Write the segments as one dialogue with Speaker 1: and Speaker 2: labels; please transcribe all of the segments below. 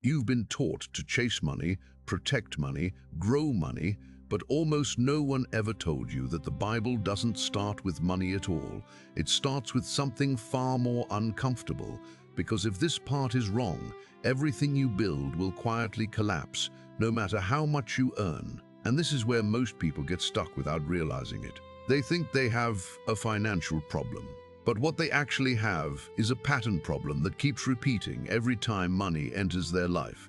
Speaker 1: You've been taught to chase money, protect money, grow money, but almost no one ever told you that the Bible doesn't start with money at all. It starts with something far more uncomfortable, because if this part is wrong, everything you build will quietly collapse, no matter how much you earn. And this is where most people get stuck without realizing it. They think they have a financial problem, but what they actually have is a pattern problem that keeps repeating every time money enters their life.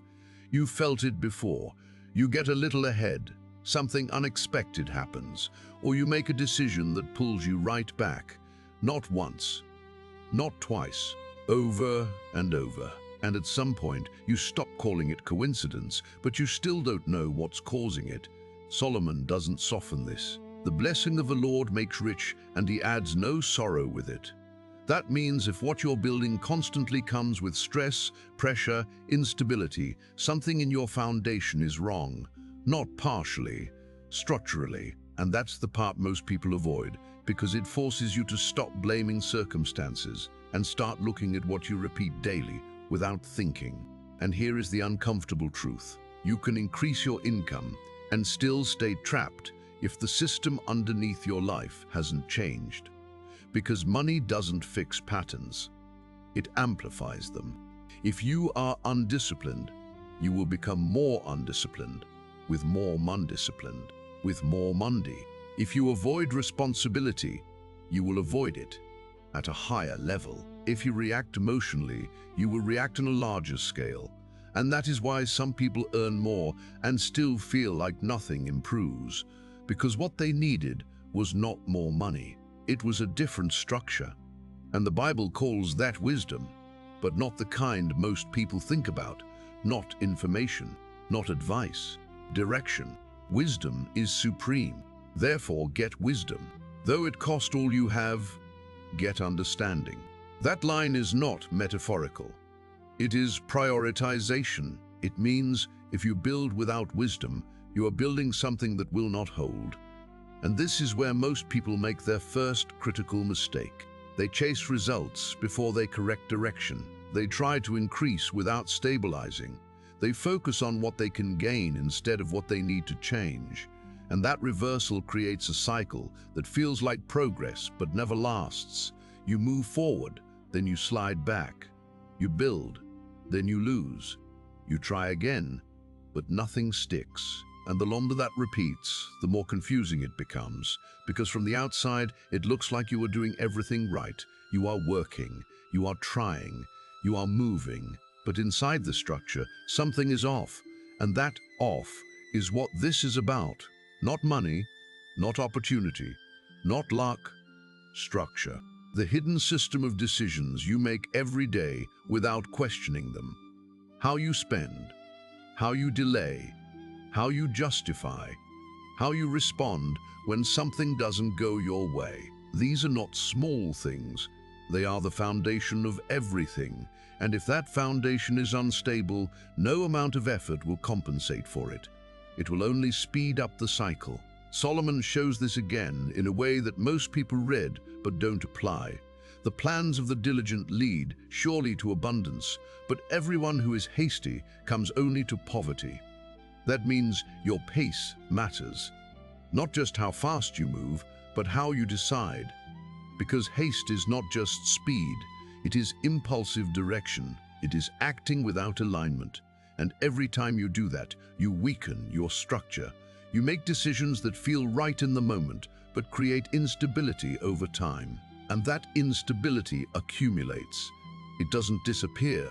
Speaker 1: You've felt it before. You get a little ahead, something unexpected happens, or you make a decision that pulls you right back. Not once, not twice, over and over. And at some point, you stop calling it coincidence, but you still don't know what's causing it. Solomon doesn't soften this. The blessing of the Lord makes rich, and he adds no sorrow with it. That means if what you're building constantly comes with stress, pressure, instability, something in your foundation is wrong. Not partially, structurally. And that's the part most people avoid, because it forces you to stop blaming circumstances and start looking at what you repeat daily without thinking. And here is the uncomfortable truth. You can increase your income and still stay trapped if the system underneath your life hasn't changed. Because money doesn't fix patterns, it amplifies them. If you are undisciplined, you will become more undisciplined, with more undisciplined, with more Monday. If you avoid responsibility, you will avoid it at a higher level. If you react emotionally, you will react on a larger scale. And that is why some people earn more and still feel like nothing improves. Because what they needed was not more money. It was a different structure. And the Bible calls that wisdom, but not the kind most people think about. Not information, not advice, direction. Wisdom is supreme. Therefore, get wisdom. Though it cost all you have, get understanding. That line is not metaphorical. It is prioritization. It means if you build without wisdom, you are building something that will not hold. And this is where most people make their first critical mistake. They chase results before they correct direction. They try to increase without stabilizing. They focus on what they can gain instead of what they need to change. And that reversal creates a cycle that feels like progress but never lasts. You move forward, then you slide back. You build, then you lose. You try again, but nothing sticks. And the longer that repeats, the more confusing it becomes. Because from the outside, it looks like you are doing everything right. You are working, you are trying, you are moving. But inside the structure, something is off. And that off is what this is about. Not money, not opportunity, not luck, structure. The hidden system of decisions you make every day without questioning them. How you spend, how you delay, how you justify, how you respond when something doesn't go your way. These are not small things. They are the foundation of everything. And if that foundation is unstable, no amount of effort will compensate for it. It will only speed up the cycle. Solomon shows this again in a way that most people read but don't apply. The plans of the diligent lead surely to abundance, but everyone who is hasty comes only to poverty. That means your pace matters. Not just how fast you move, but how you decide. Because haste is not just speed, it is impulsive direction. It is acting without alignment. And every time you do that, you weaken your structure. You make decisions that feel right in the moment, but create instability over time. And that instability accumulates. It doesn't disappear.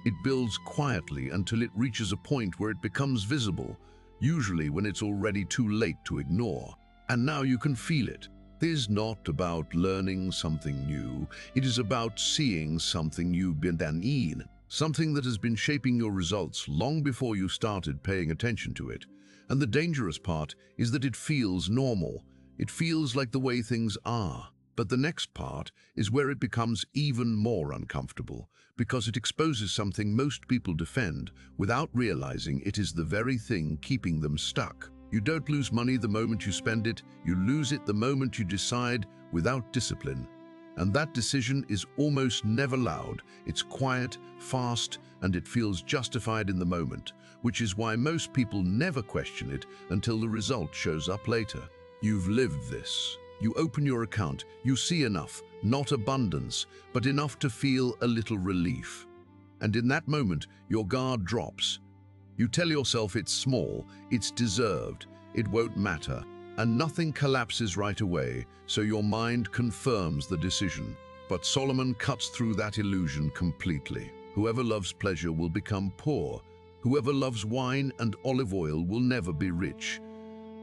Speaker 1: It builds quietly until it reaches a point where it becomes visible, usually when it's already too late to ignore. And now you can feel it. It is not about learning something new. It is about seeing something you've been in, something that has been shaping your results long before you started paying attention to it. And the dangerous part is that it feels normal. It feels like the way things are. But the next part is where it becomes even more uncomfortable, because it exposes something most people defend without realizing it is the very thing keeping them stuck. You don't lose money the moment you spend it, you lose it the moment you decide without discipline. And that decision is almost never loud. It's quiet, fast, and it feels justified in the moment, which is why most people never question it until the result shows up later. You've lived this. You open your account, you see enough, not abundance, but enough to feel a little relief. And in that moment, your guard drops. You tell yourself it's small, it's deserved, it won't matter, and nothing collapses right away, so your mind confirms the decision. But Solomon cuts through that illusion completely. Whoever loves pleasure will become poor. Whoever loves wine and olive oil will never be rich.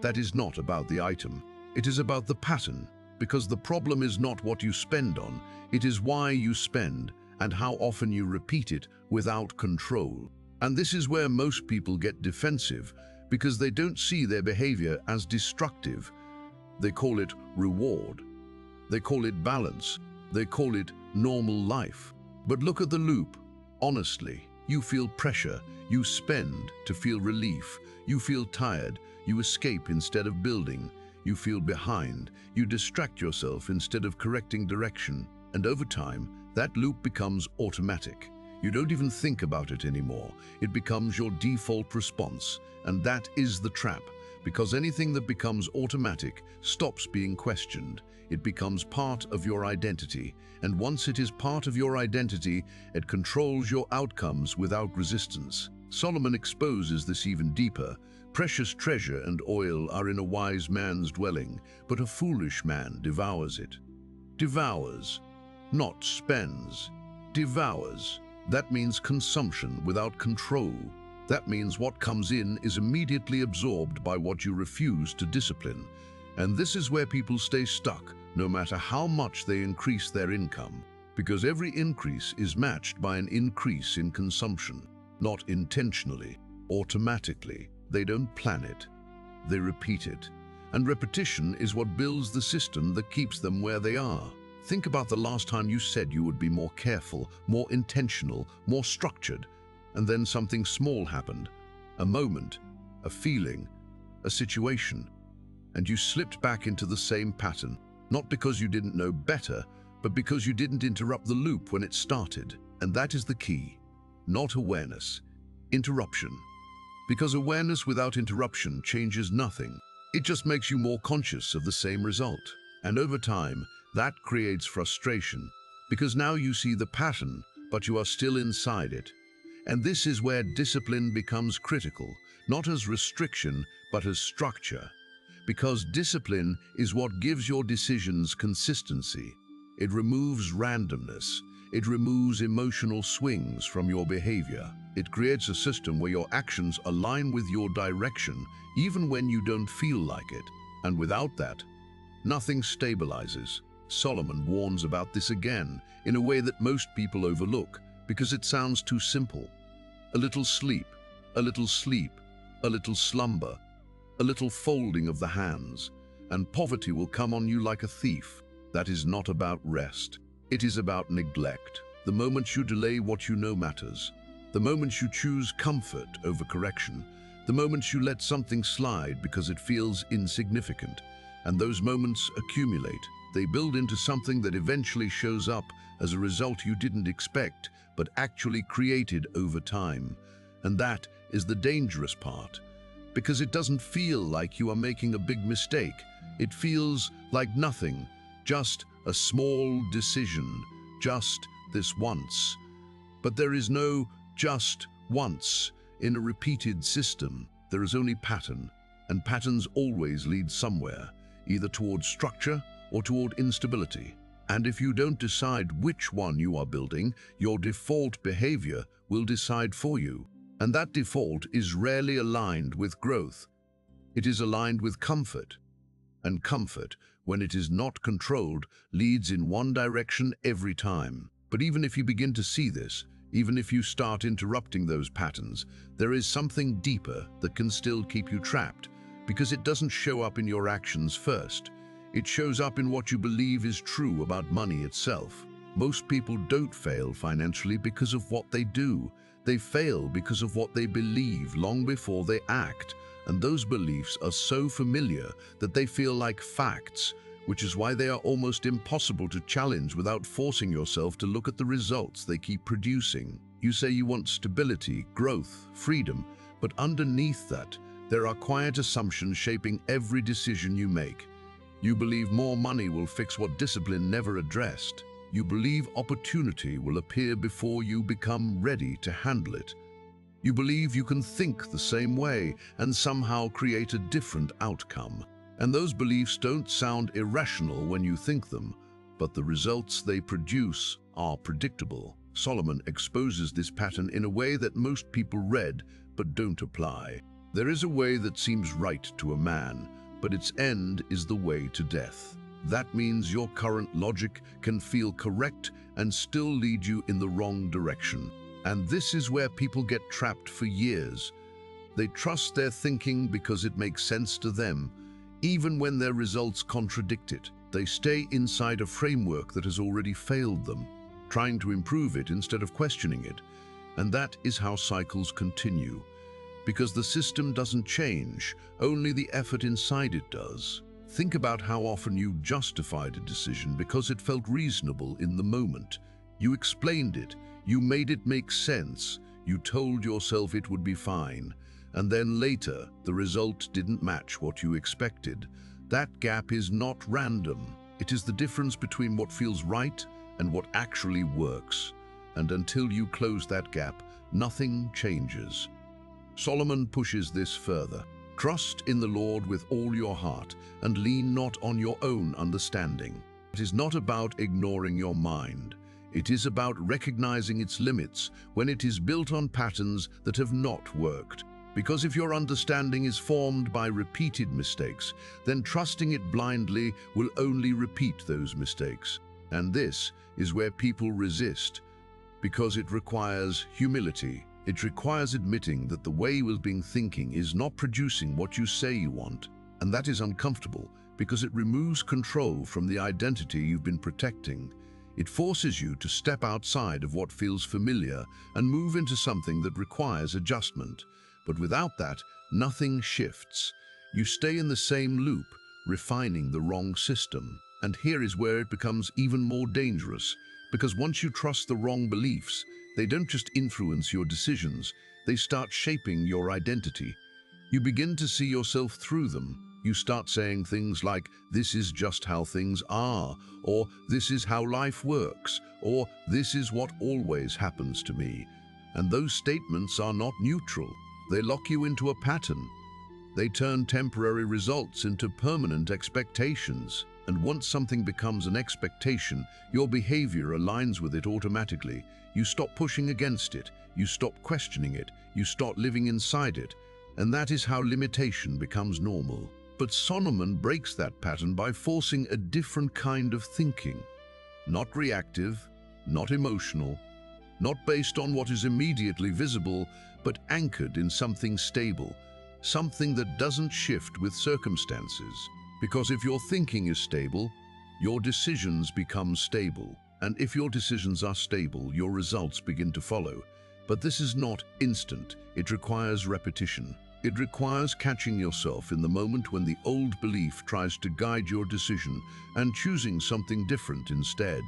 Speaker 1: That is not about the item. It is about the pattern, because the problem is not what you spend on, it is why you spend and how often you repeat it without control. And this is where most people get defensive, because they don't see their behavior as destructive. They call it reward. They call it balance. They call it normal life. But look at the loop. Honestly, you feel pressure. You spend to feel relief. You feel tired. You escape instead of building. You feel behind. You distract yourself instead of correcting direction. And over time, that loop becomes automatic. You don't even think about it anymore. It becomes your default response. And that is the trap, because anything that becomes automatic stops being questioned. It becomes part of your identity. And once it is part of your identity, it controls your outcomes without resistance. Solomon exposes this even deeper. Precious treasure and oil are in a wise man's dwelling, but a foolish man devours it. Devours, not spends. Devours. That means consumption without control. That means what comes in is immediately absorbed by what you refuse to discipline. And this is where people stay stuck, no matter how much they increase their income, because every increase is matched by an increase in consumption, not intentionally, automatically. They don't plan it, they repeat it. And repetition is what builds the system that keeps them where they are. Think about the last time you said you would be more careful, more intentional, more structured, and then something small happened. A moment, a feeling, a situation, and you slipped back into the same pattern, not because you didn't know better, but because you didn't interrupt the loop when it started. And that is the key. Not awareness, interruption. Because awareness without interruption changes nothing. It just makes you more conscious of the same result. And over time, that creates frustration, because now you see the pattern, but you are still inside it. And this is where discipline becomes critical, not as restriction, but as structure. Because discipline is what gives your decisions consistency. It removes randomness. It removes emotional swings from your behavior. It creates a system where your actions align with your direction, even when you don't feel like it. And without that, nothing stabilizes. Solomon warns about this again, in a way that most people overlook, because it sounds too simple. A little sleep, a little sleep, a little slumber, a little folding of the hands, and poverty will come on you like a thief. That is not about rest. It is about neglect. The moment you delay what you know matters. The moment you choose comfort over correction. The moment you let something slide because it feels insignificant. And those moments accumulate. They build into something that eventually shows up as a result you didn't expect, but actually created over time. And that is the dangerous part, because it doesn't feel like you are making a big mistake. It feels like nothing, just a small decision, just this once. But there is no just once in a repeated system. There is only pattern, and patterns always lead somewhere, either toward structure or toward instability. And if you don't decide which one you are building, your default behavior will decide for you. And that default is rarely aligned with growth. It is aligned with comfort. And comfort, when it is not controlled, leads in one direction every time. But even if you begin to see this, even if you start interrupting those patterns, there is something deeper that can still keep you trapped, because it doesn't show up in your actions first. It shows up in what you believe is true about money itself. Most people don't fail financially because of what they do. They fail because of what they believe long before they act. And those beliefs are so familiar that they feel like facts, which is why they are almost impossible to challenge without forcing yourself to look at the results they keep producing. You say you want stability, growth, freedom, but underneath that, there are quiet assumptions shaping every decision you make. You believe more money will fix what discipline never addressed. You believe opportunity will appear before you become ready to handle it. You believe you can think the same way and somehow create a different outcome. And those beliefs don't sound irrational when you think them, but the results they produce are predictable. Solomon exposes this pattern in a way that most people read but don't apply. There is a way that seems right to a man, but its end is the way to death. That means your current logic can feel correct and still lead you in the wrong direction. And this is where people get trapped for years. They trust their thinking because it makes sense to them, even when their results contradict it. They stay inside a framework that has already failed them, trying to improve it instead of questioning it. And that is how cycles continue. Because the system doesn't change, only the effort inside it does. Think about how often you justified a decision because it felt reasonable in the moment. You explained it, you made it make sense, you told yourself it would be fine, and then later the result didn't match what you expected. That gap is not random. It is the difference between what feels right and what actually works. And until you close that gap, nothing changes. Solomon pushes this further. Trust in the Lord with all your heart and lean not on your own understanding. It is not about ignoring your mind. It is about recognizing its limits when it is built on patterns that have not worked. Because if your understanding is formed by repeated mistakes, then trusting it blindly will only repeat those mistakes. And this is where people resist, because it requires humility. It requires admitting that the way you've been thinking is not producing what you say you want. And that is uncomfortable because it removes control from the identity you've been protecting. It forces you to step outside of what feels familiar and move into something that requires adjustment. But without that, nothing shifts. You stay in the same loop, refining the wrong system. And here is where it becomes even more dangerous, because once you trust the wrong beliefs, they don't just influence your decisions, they start shaping your identity. You begin to see yourself through them. You start saying things like, "This is just how things are," or "This is how life works," or "This is what always happens to me." And those statements are not neutral. They lock you into a pattern. They turn temporary results into permanent expectations. And once something becomes an expectation, your behavior aligns with it automatically. You stop pushing against it, you stop questioning it, you start living inside it. And that is how limitation becomes normal. But Solomon breaks that pattern by forcing a different kind of thinking. Not reactive, not emotional, not based on what is immediately visible, but anchored in something stable, something that doesn't shift with circumstances. Because if your thinking is stable, your decisions become stable. And if your decisions are stable, your results begin to follow. But this is not instant. It requires repetition. It requires catching yourself in the moment when the old belief tries to guide your decision and choosing something different instead.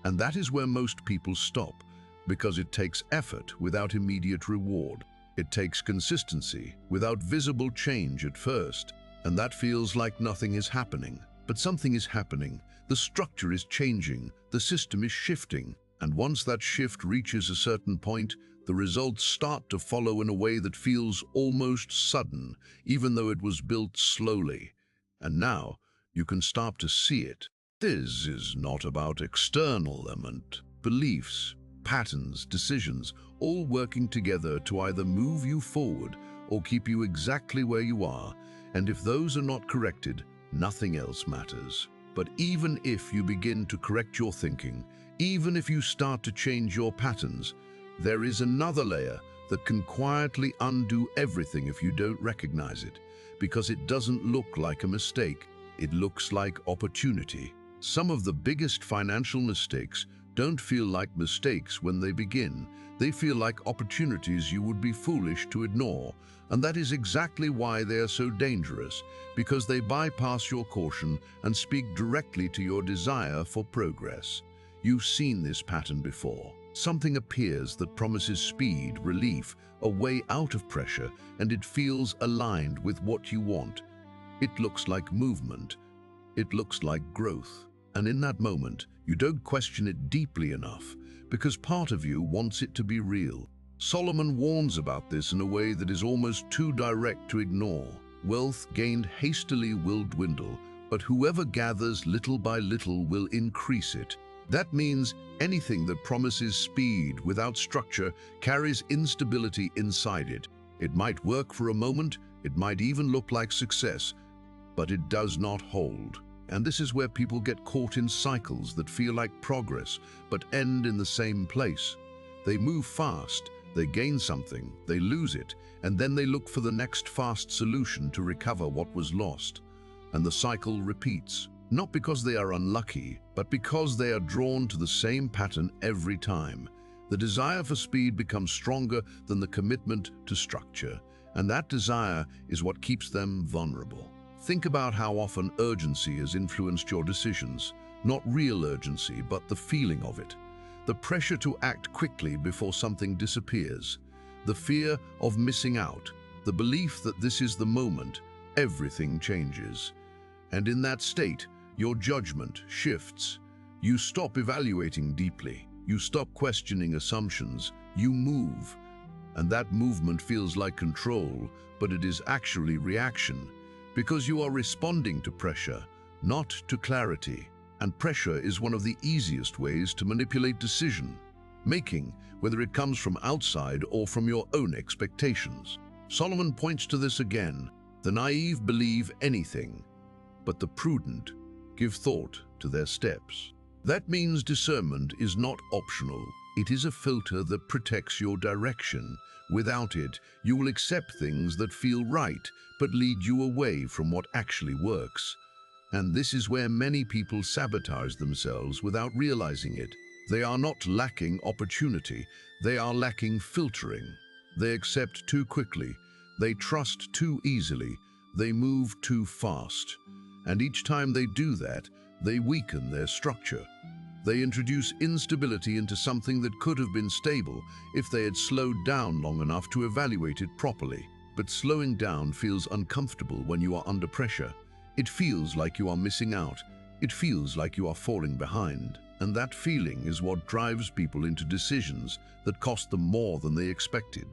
Speaker 1: And that is where most people stop, because it takes effort without immediate reward. It takes consistency without visible change at first. And that feels like nothing is happening. But something is happening. The structure is changing. The system is shifting. And once that shift reaches a certain point, the results start to follow in a way that feels almost sudden, even though it was built slowly. And now you can start to see it. This is not about external element, beliefs, patterns, decisions, all working together to either move you forward or keep you exactly where you are. And if those are not corrected, nothing else matters. But even if you begin to correct your thinking, even if you start to change your patterns, there is another layer that can quietly undo everything if you don't recognize it, because it doesn't look like a mistake, it looks like opportunity. Some of the biggest financial mistakes don't feel like mistakes when they begin. They feel like opportunities you would be foolish to ignore. And that is exactly why they are so dangerous, because they bypass your caution and speak directly to your desire for progress. You've seen this pattern before. Something appears that promises speed, relief, a way out of pressure, and it feels aligned with what you want. It looks like movement. It looks like growth. And in that moment, you don't question it deeply enough, because part of you wants it to be real. Solomon warns about this in a way that is almost too direct to ignore. Wealth gained hastily will dwindle, but whoever gathers little by little will increase it. That means anything that promises speed without structure carries instability inside it. It might work for a moment, it might even look like success, but it does not hold. And this is where people get caught in cycles that feel like progress, but end in the same place. They move fast, they gain something, they lose it, and then they look for the next fast solution to recover what was lost. And the cycle repeats, not because they are unlucky, but because they are drawn to the same pattern every time. The desire for speed becomes stronger than the commitment to structure, and that desire is what keeps them vulnerable. Think about how often urgency has influenced your decisions. Not real urgency, but the feeling of it. The pressure to act quickly before something disappears. The fear of missing out. The belief that this is the moment everything changes. And in that state, your judgment shifts. You stop evaluating deeply. You stop questioning assumptions. You move. And that movement feels like control, but it is actually reaction. Because you are responding to pressure, not to clarity. And pressure is one of the easiest ways to manipulate decision-making, whether it comes from outside or from your own expectations. Solomon points to this again. The naive believe anything, but the prudent give thought to their steps. That means discernment is not optional. It is a filter that protects your direction. Without it, you will accept things that feel right, but lead you away from what actually works. And this is where many people sabotage themselves without realizing it. They are not lacking opportunity, they are lacking filtering. They accept too quickly, they trust too easily, they move too fast. And each time they do that, they weaken their structure. They introduce instability into something that could have been stable if they had slowed down long enough to evaluate it properly. But slowing down feels uncomfortable when you are under pressure. It feels like you are missing out. It feels like you are falling behind. And that feeling is what drives people into decisions that cost them more than they expected.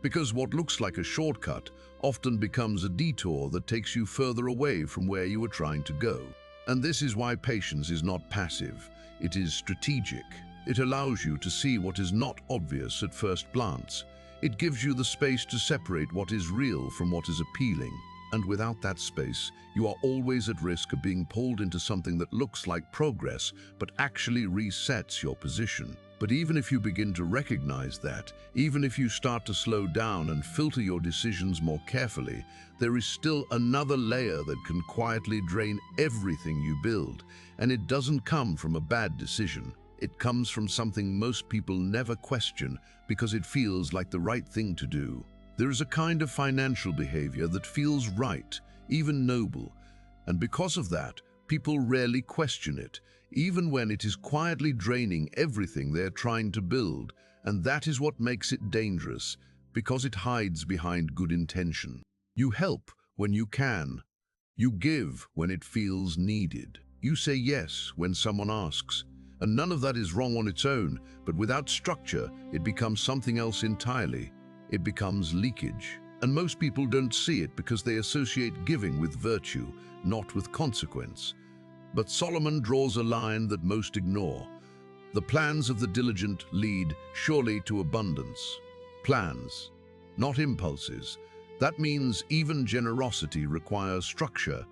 Speaker 1: Because what looks like a shortcut often becomes a detour that takes you further away from where you were trying to go. And this is why patience is not passive. It is strategic. It allows you to see what is not obvious at first glance. It gives you the space to separate what is real from what is appealing. And without that space, you are always at risk of being pulled into something that looks like progress, but actually resets your position. But even if you begin to recognize that, even if you start to slow down and filter your decisions more carefully, there is still another layer that can quietly drain everything you build. And it doesn't come from a bad decision. It comes from something most people never question because it feels like the right thing to do. There is a kind of financial behavior that feels right, even noble. And because of that, people rarely question it, even when it is quietly draining everything they're trying to build. And that is what makes it dangerous, because it hides behind good intention. You help when you can. You give when it feels needed. You say yes when someone asks. And none of that is wrong on its own, but without structure, it becomes something else entirely. It becomes leakage. And most people don't see it because they associate giving with virtue, not with consequence. But Solomon draws a line that most ignore. The plans of the diligent lead surely to abundance. Plans, not impulses. That means even generosity requires structure,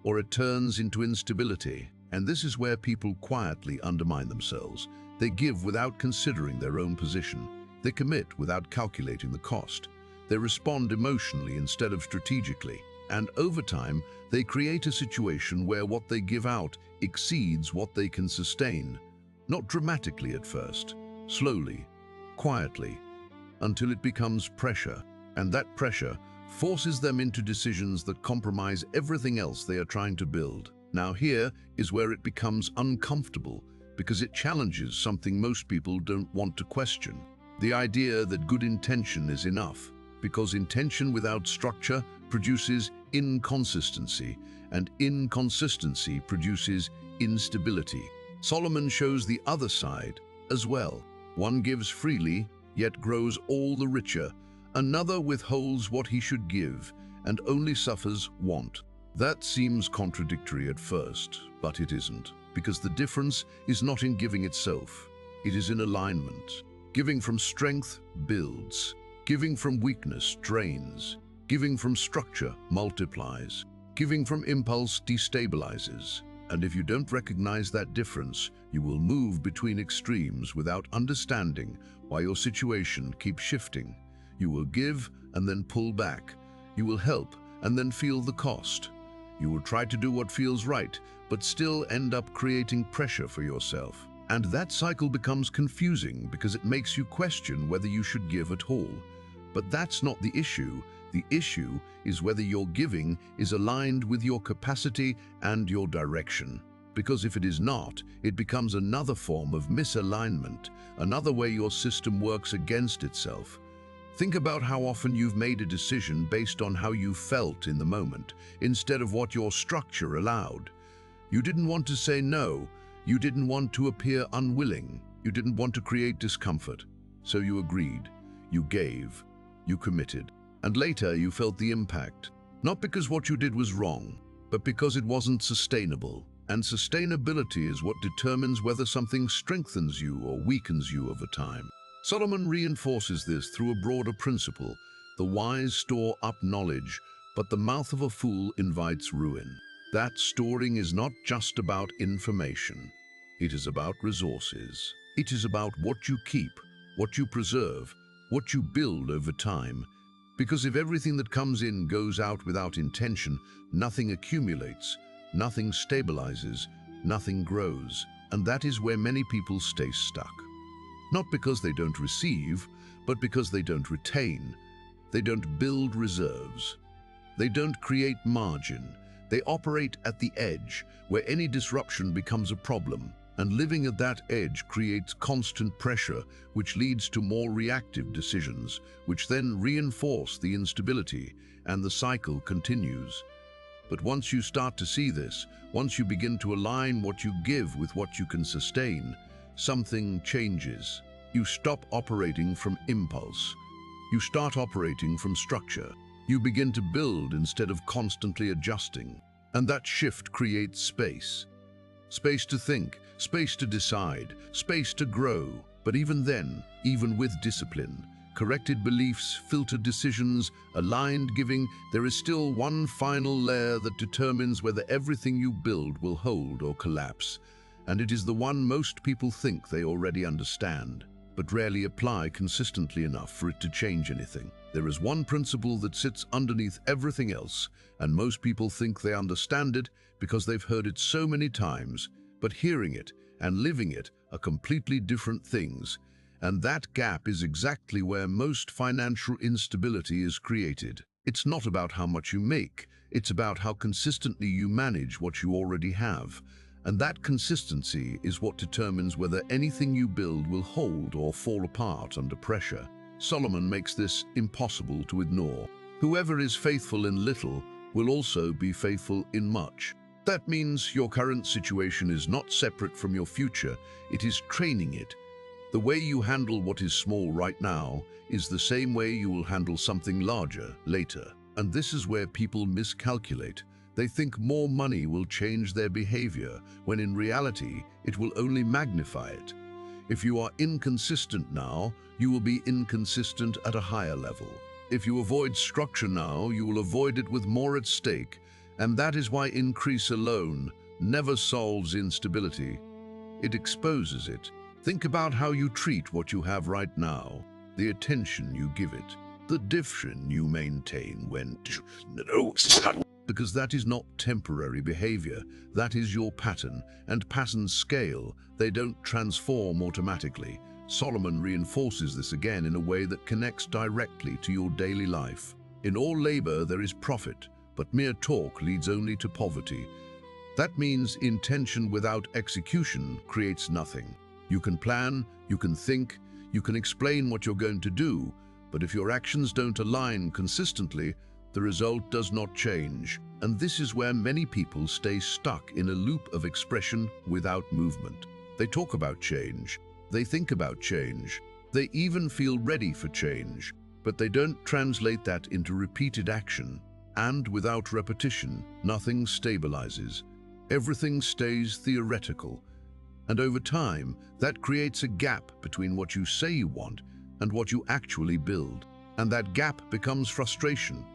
Speaker 1: or it turns into instability. And this is where people quietly undermine themselves. They give without considering their own position. They commit without calculating the cost. They respond emotionally instead of strategically. And over time, they create a situation where what they give out exceeds what they can sustain. Not dramatically at first, slowly, quietly, until it becomes pressure, and that pressure forces them into decisions that compromise everything else they are trying to build. Now here is where it becomes uncomfortable, because it challenges something most people don't want to question. The idea that good intention is enough, because intention without structure produces inconsistency, and inconsistency produces instability. Solomon shows the other side as well. One gives freely, yet grows all the richer. Another withholds what he should give, and only suffers want. That seems contradictory at first, but it isn't, because the difference is not in giving itself. It is in alignment. Giving from strength builds. Giving from weakness drains. Giving from structure multiplies. Giving from impulse destabilizes. And if you don't recognize that difference, you will move between extremes without understanding why your situation keeps shifting. You will give and then pull back. You will help and then feel the cost. You will try to do what feels right, but still end up creating pressure for yourself. And that cycle becomes confusing because it makes you question whether you should give at all. But that's not the issue. The issue is whether your giving is aligned with your capacity and your direction. Because if it is not, it becomes another form of misalignment, another way your system works against itself. Think about how often you've made a decision based on how you felt in the moment, instead of what your structure allowed. You didn't want to say no. You didn't want to appear unwilling. You didn't want to create discomfort. So you agreed. You gave. You committed. And later you felt the impact. Not because what you did was wrong, but because it wasn't sustainable. And sustainability is what determines whether something strengthens you or weakens you over time. Solomon reinforces this through a broader principle. The wise store up knowledge, but the mouth of a fool invites ruin. That storing is not just about information. It is about resources. It is about what you keep, what you preserve, what you build over time. Because if everything that comes in goes out without intention, nothing accumulates, nothing stabilizes, nothing grows. And that is where many people stay stuck. Not because they don't receive, but because they don't retain. They don't build reserves. They don't create margin. They operate at the edge, where any disruption becomes a problem. And living at that edge creates constant pressure, which leads to more reactive decisions, which then reinforce the instability, and the cycle continues. But once you start to see this, once you begin to align what you give with what you can sustain, something changes. You stop operating from impulse. You start operating from structure. You begin to build instead of constantly adjusting. And that shift creates space. Space to think, space to decide, space to grow. But even then, even with discipline, corrected beliefs, filtered decisions, aligned giving, there is still one final layer that determines whether everything you build will hold or collapse. And it is the one most people think they already understand, but rarely apply consistently enough for it to change anything. There is one principle that sits underneath everything else, and most people think they understand it because they've heard it so many times, but hearing it and living it are completely different things. And that gap is exactly where most financial instability is created. It's not about how much you make, it's about how consistently you manage what you already have. And that consistency is what determines whether anything you build will hold or fall apart under pressure. Solomon makes this impossible to ignore. Whoever is faithful in little will also be faithful in much. That means your current situation is not separate from your future, it is training it. The way you handle what is small right now is the same way you will handle something larger later. And this is where people miscalculate. They think more money will change their behavior, when in reality, it will only magnify it. If you are inconsistent now, you will be inconsistent at a higher level. If you avoid structure now, you will avoid it with more at stake. And that is why increase alone never solves instability. It exposes it. Think about how you treat what you have right now, the attention you give it, the discipline you maintain when because that is not temporary behavior. That is your pattern, and patterns scale. They don't transform automatically. Solomon reinforces this again in a way that connects directly to your daily life. In all labor there is profit, but mere talk leads only to poverty. That means intention without execution creates nothing. You can plan, you can think, you can explain what you're going to do, but if your actions don't align consistently, the result does not change. And this is where many people stay stuck in a loop of expression without movement. They talk about change, they think about change, they even feel ready for change, but they don't translate that into repeated action. And without repetition, nothing stabilizes. Everything stays theoretical. And over time, that creates a gap between what you say you want and what you actually build. And that gap becomes frustration,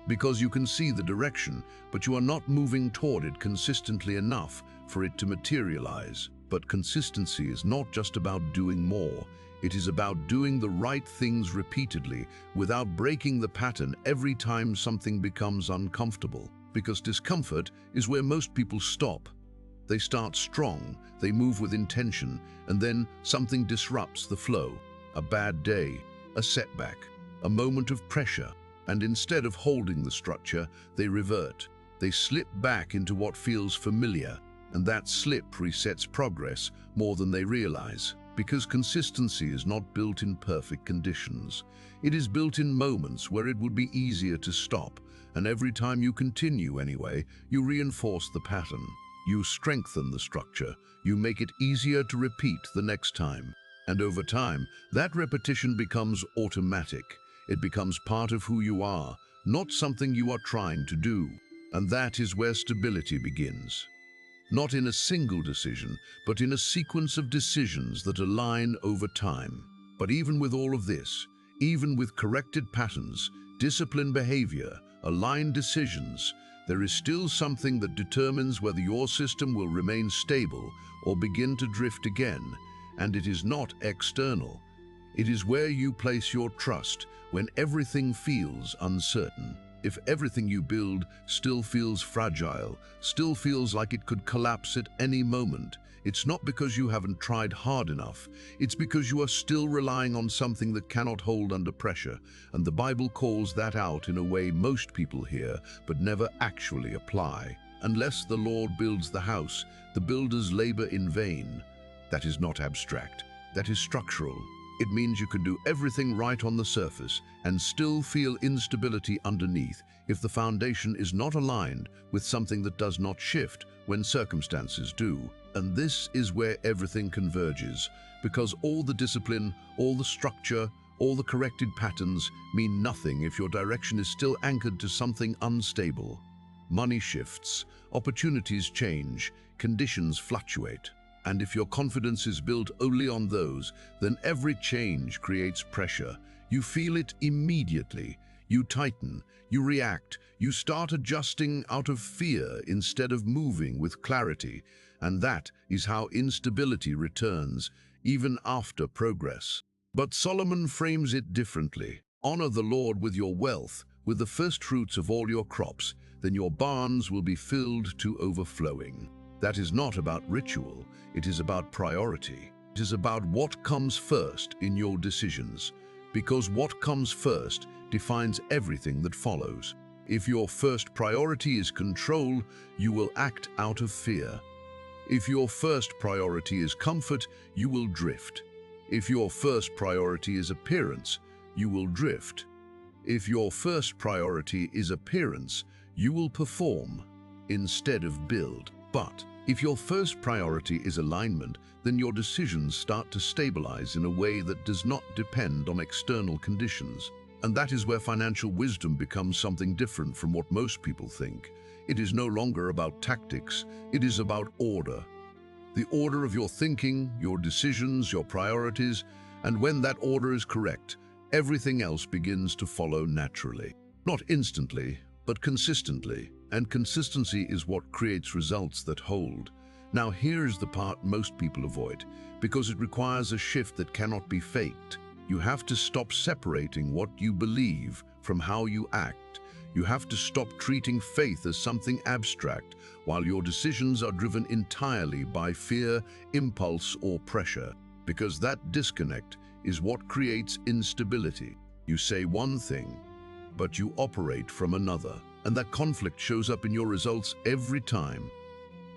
Speaker 1: because you can see the direction, but you are not moving toward it consistently enough for it to materialize. But consistency is not just about doing more. It is about doing the right things repeatedly without breaking the pattern every time something becomes uncomfortable. Because discomfort is where most people stop. They start strong, they move with intention, and then something disrupts the flow. A bad day, a setback, a moment of pressure, and instead of holding the structure, they revert. They slip back into what feels familiar, and that slip resets progress more than they realize. Because consistency is not built in perfect conditions. It is built in moments where it would be easier to stop, and every time you continue anyway, you reinforce the pattern. You strengthen the structure. You make it easier to repeat the next time. And over time, that repetition becomes automatic. It becomes part of who you are, not something you are trying to do. And that is where stability begins. Not in a single decision, but in a sequence of decisions that align over time. But even with all of this, even with corrected patterns, disciplined behavior, aligned decisions, there is still something that determines whether your system will remain stable or begin to drift again, and it is not external. It is where you place your trust when everything feels uncertain. If everything you build still feels fragile, still feels like it could collapse at any moment, it's not because you haven't tried hard enough. It's because you are still relying on something that cannot hold under pressure. And the Bible calls that out in a way most people hear, but never actually apply. Unless the Lord builds the house, the builders labor in vain. That is not abstract. That is structural. It means you can do everything right on the surface and still feel instability underneath if the foundation is not aligned with something that does not shift when circumstances do. And this is where everything converges, because all the discipline, all the structure, all the corrected patterns mean nothing if your direction is still anchored to something unstable. Money shifts, opportunities change, conditions fluctuate. And if your confidence is built only on those, then every change creates pressure. You feel it immediately. You tighten, you react, you start adjusting out of fear instead of moving with clarity. And that is how instability returns, even after progress. But Solomon frames it differently. Honor the Lord with your wealth, with the first fruits of all your crops, then your barns will be filled to overflowing. That is not about ritual, it is about priority. It is about what comes first in your decisions, because what comes first defines everything that follows. If your first priority is control, you will act out of fear. If your first priority is comfort, you will drift. If your first priority is appearance, you will drift. If your first priority is appearance, you will perform instead of build. But if your first priority is alignment, then your decisions start to stabilize in a way that does not depend on external conditions. And that is where financial wisdom becomes something different from what most people think. It is no longer about tactics, it is about order. The order of your thinking, your decisions, your priorities, and when that order is correct, everything else begins to follow naturally. Not instantly, but consistently. And consistency is what creates results that hold. Now here's the part most people avoid, because it requires a shift that cannot be faked. You have to stop separating what you believe from how you act. You have to stop treating faith as something abstract while your decisions are driven entirely by fear, impulse, or pressure, because that disconnect is what creates instability. You say one thing, but you operate from another, and that conflict shows up in your results every time.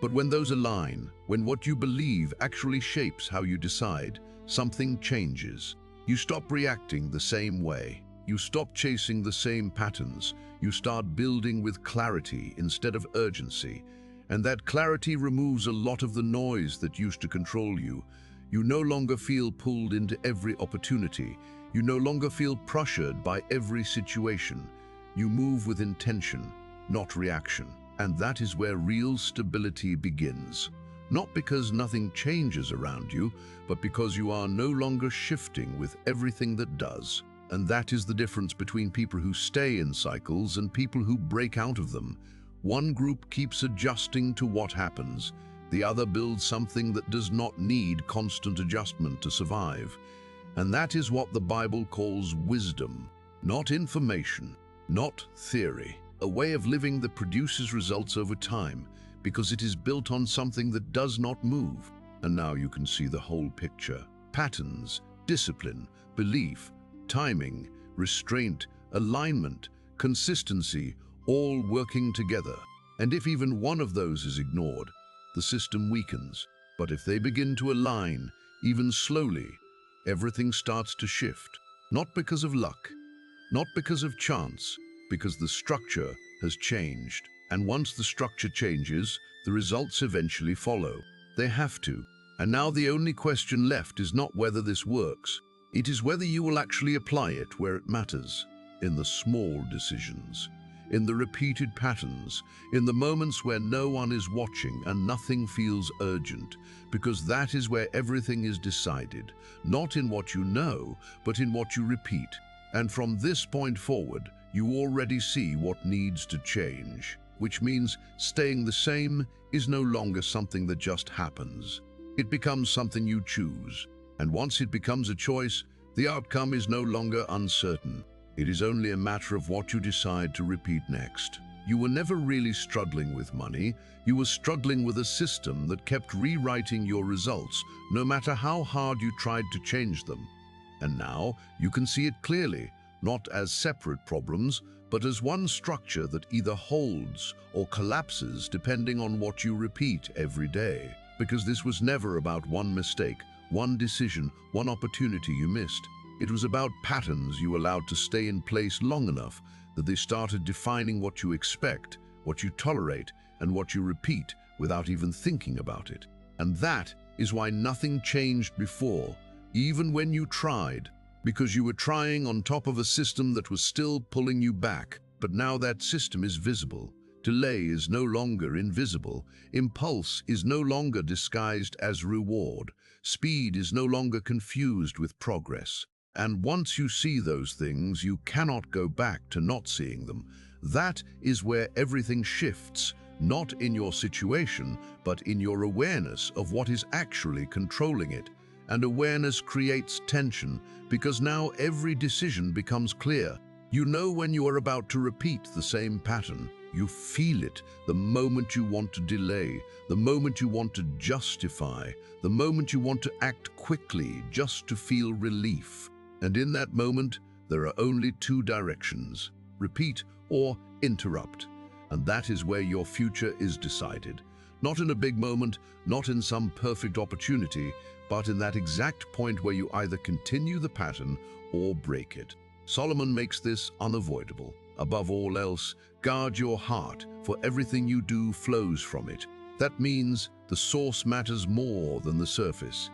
Speaker 1: But when those align, when what you believe actually shapes how you decide, something changes. You stop reacting the same way. You stop chasing the same patterns. You start building with clarity instead of urgency. And that clarity removes a lot of the noise that used to control you. You no longer feel pulled into every opportunity. You no longer feel pressured by every situation. You move with intention, not reaction. And that is where real stability begins. Not because nothing changes around you, but because you are no longer shifting with everything that does. And that is the difference between people who stay in cycles and people who break out of them. One group keeps adjusting to what happens. The other builds something that does not need constant adjustment to survive. And that is what the Bible calls wisdom, not information, not theory. A way of living that produces results over time because it is built on something that does not move. And now you can see the whole picture. Patterns, discipline, belief, timing, restraint, alignment, consistency, all working together. And if even one of those is ignored, the system weakens. But if they begin to align, even slowly, everything starts to shift. Not because of luck, not because of chance, because the structure has changed. And once the structure changes, the results eventually follow. They have to. And now the only question left is not whether this works. It is whether you will actually apply it where it matters. In the small decisions, in the repeated patterns, in the moments where no one is watching and nothing feels urgent, because that is where everything is decided, not in what you know, but in what you repeat. And from this point forward, you already see what needs to change, which means staying the same is no longer something that just happens. It becomes something you choose. And once it becomes a choice, the outcome is no longer uncertain. It is only a matter of what you decide to repeat next. You were never really struggling with money. You were struggling with a system that kept rewriting your results, no matter how hard you tried to change them. And now you can see it clearly, not as separate problems, but as one structure that either holds or collapses depending on what you repeat every day. Because this was never about one mistake, one decision, one opportunity you missed. It was about patterns you allowed to stay in place long enough that they started defining what you expect, what you tolerate, and what you repeat without even thinking about it. And that is why nothing changed before, even when you tried. Because you were trying on top of a system that was still pulling you back. But now that system is visible. Delay is no longer invisible. Impulse is no longer disguised as reward. Speed is no longer confused with progress. And once you see those things, you cannot go back to not seeing them. That is where everything shifts, not in your situation, but in your awareness of what is actually controlling it. And awareness creates tension, because now every decision becomes clear. You know when you are about to repeat the same pattern. You feel it the moment you want to delay, the moment you want to justify, the moment you want to act quickly just to feel relief. And in that moment, there are only two directions: repeat or interrupt. And that is where your future is decided. Not in a big moment, not in some perfect opportunity, but in that exact point where you either continue the pattern or break it. Solomon makes this unavoidable. Above all else, guard your heart, for everything you do flows from it. That means the source matters more than the surface.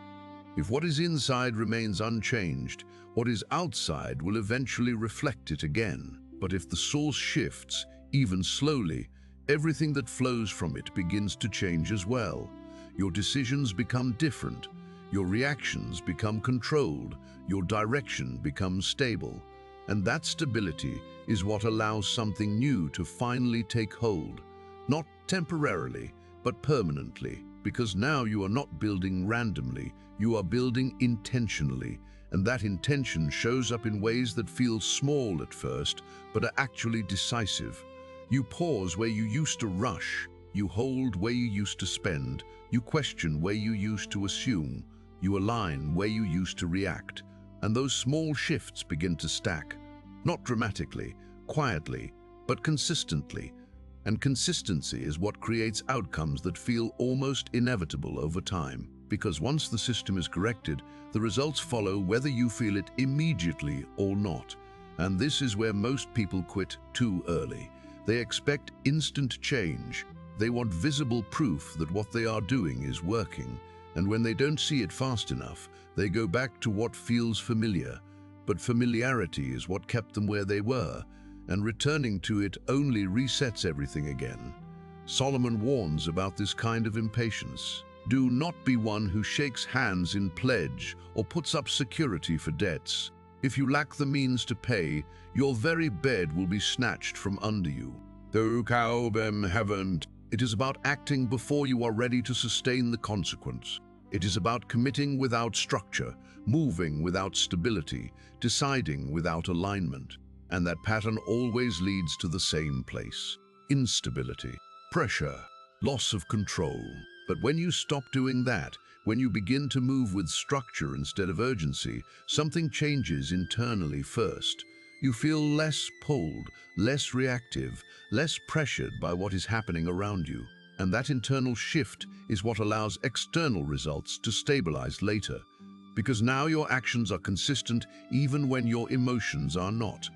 Speaker 1: If what is inside remains unchanged, what is outside will eventually reflect it again. But if the source shifts, even slowly, everything that flows from it begins to change as well. Your decisions become different. Your reactions become controlled. Your direction becomes stable. And that stability is what allows something new to finally take hold. Not temporarily, but permanently. Because now you are not building randomly, you are building intentionally. And that intention shows up in ways that feel small at first, but are actually decisive. You pause where you used to rush. You hold where you used to spend. You question where you used to assume. You align where you used to react. And those small shifts begin to stack. Not dramatically, quietly, but consistently. And consistency is what creates outcomes that feel almost inevitable over time. Because once the system is corrected, the results follow whether you feel it immediately or not. And this is where most people quit too early. They expect instant change. They want visible proof that what they are doing is working. And when they don't see it fast enough, they go back to what feels familiar. But familiarity is what kept them where they were, and returning to it only resets everything again. Solomon warns about this kind of impatience. Do not be one who shakes hands in pledge or puts up security for debts. If you lack the means to pay, your very bed will be snatched from under you. Though them haven't. It is about acting before you are ready to sustain the consequence. It is about committing without structure, moving without stability, deciding without alignment. And that pattern always leads to the same place: instability, pressure, loss of control. But when you stop doing that, when you begin to move with structure instead of urgency, something changes internally first. You feel less pulled, less reactive, less pressured by what is happening around you. And that internal shift is what allows external results to stabilize later. Because now your actions are consistent even when your emotions are not.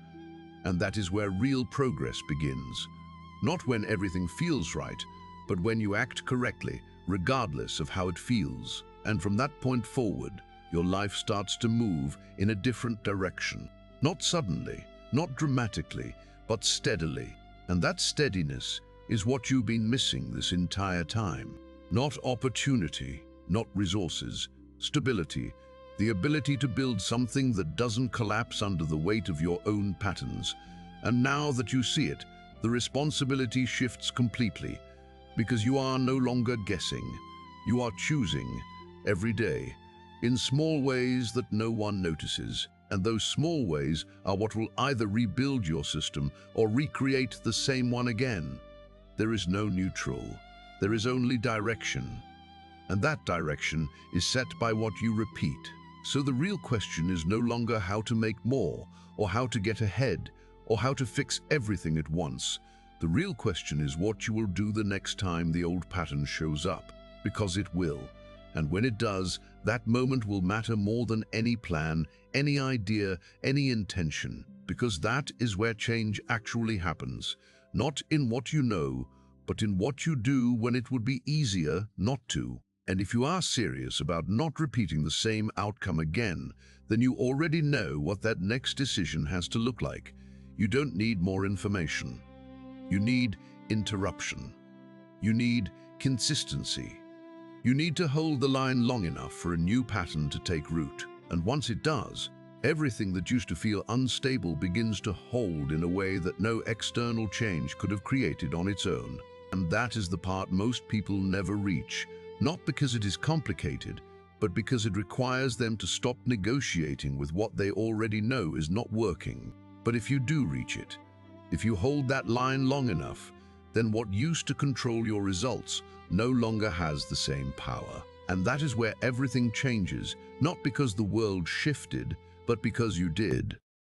Speaker 1: And that is where real progress begins. Not when everything feels right, but when you act correctly, regardless of how it feels. And from that point forward, your life starts to move in a different direction. Not suddenly, not dramatically, but steadily. And that steadiness is what you've been missing this entire time. Not opportunity, not resources, stability, the ability to build something that doesn't collapse under the weight of your own patterns. And now that you see it, the responsibility shifts completely. Because you are no longer guessing. You are choosing every day in small ways that no one notices. And those small ways are what will either rebuild your system or recreate the same one again. There is no neutral. There is only direction. And that direction is set by what you repeat. So the real question is no longer how to make more, or how to get ahead, or how to fix everything at once. The real question is what you will do the next time the old pattern shows up, because it will. And when it does, that moment will matter more than any plan, any idea, any intention, because that is where change actually happens. Not in what you know, but in what you do when it would be easier not to. And if you are serious about not repeating the same outcome again, then you already know what that next decision has to look like. You don't need more information. You need interruption. You need consistency. You need to hold the line long enough for a new pattern to take root. And once it does, everything that used to feel unstable begins to hold in a way that no external change could have created on its own. And that is the part most people never reach, not because it is complicated, but because it requires them to stop negotiating with what they already know is not working. But if you do reach it, if you hold that line long enough, then what used to control your results no longer has the same power. And that is where everything changes, not because the world shifted, but because you did.